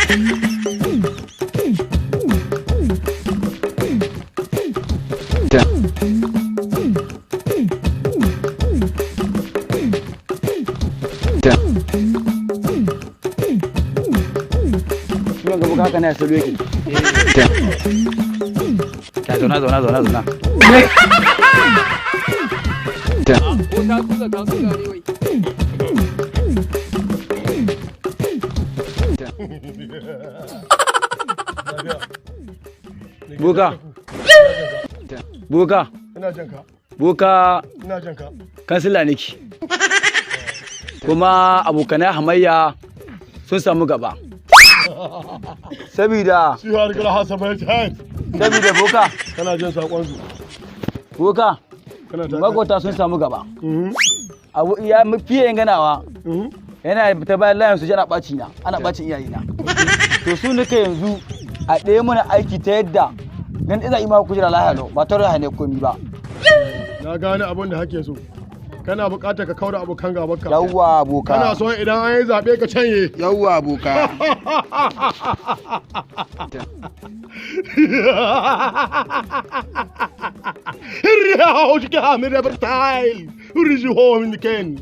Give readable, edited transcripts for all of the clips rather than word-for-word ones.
Ciwon gaba haka na salo yake. Ka zauna. Buka. Ina jin ka. Buka. Ina jin ka. Kansila niki. Kuma abokanai hamayya sun samu gaba. Sabida. Shi har gara hasa bai ta. Sabida Buka. Kana jin sakon su. Buka. Magota sun samu gaba. Abu ya fiye ganawa. Yana ta bayan layin su ana ɓaci na, ana ɓacin iyayena. To su nake yanzu a ɗaya mana aiki ta yadda nan ina ima kujera lahiya lau ba tare da hane komi ba. Na gane abin da hake so. Kana buƙatar ka kaura abokan gabanka. Yawwa Boka. Kana so idan an yi zaɓe ka canye. Yawwa Boka. Hau shi ka min rabar tail. Uriji ho min ken.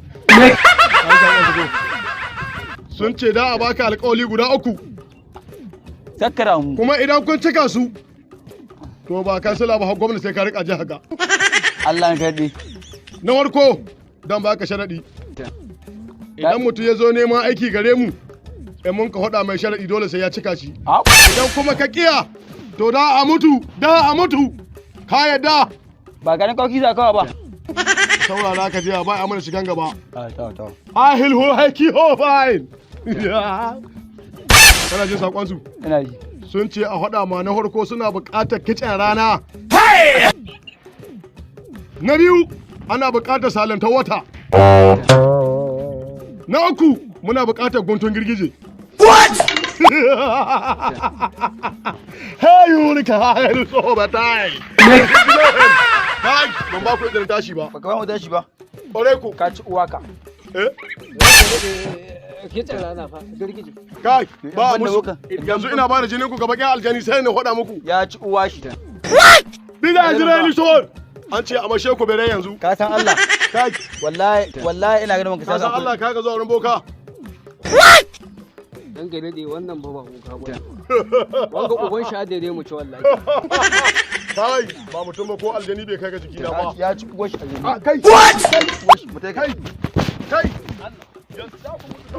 Sun ce da a baka alƙawali guda 3. Sakkara mu. Kuma idan kun cika su to ba kansila ba gwamnati sai ka rika ji haka. Allah ya karɗe. Na farko dan baka sharadi. Idan mutum ya zo neman aiki gare mu, in mun ka faɗa mai sharadi dole sai ya cika shi. Idan kuma ka kiya to da a mutu, ka yadda. Ba ganin kawaki za kawa ba. Saurara ka je ba a mana shigan gaba. Ahil ho haiki ho fine. Kana jin sakon su? Ina ji. Sun ce a faɗa ma na farko suna buƙatar kicin rana. Na biyu ana buƙatar salantar wata. Na uku muna buƙatar guntun girgije. What? Hey, Ulrika, hey, so ba tai. Kai, ban ba ku idan tashi ba. Ba ka ba mu tashi ba. Ore ku. Ka ci uwaka. Kicin rana fa, girgije. Kai, ba musu. Yanzu ina ba da jinin ku ga bakin aljani sai na faɗa muku. Ya ci uwa shi. Bida jira ni so. An ce a mashe ku bere yanzu. Ka san Allah. Kai, wallahi ina ganin ka san Allah ka ga zuwa wurin boka. Dan gare dai wannan ba boka ba. Wanga uban shahada ne mu ci wallahi. Kai, ba mutum ba ko aljani bai kai ga jiki na ba. Ya ci uwa shi aljani. Kai. What? Kai. Kai. Yanzu za ku mutu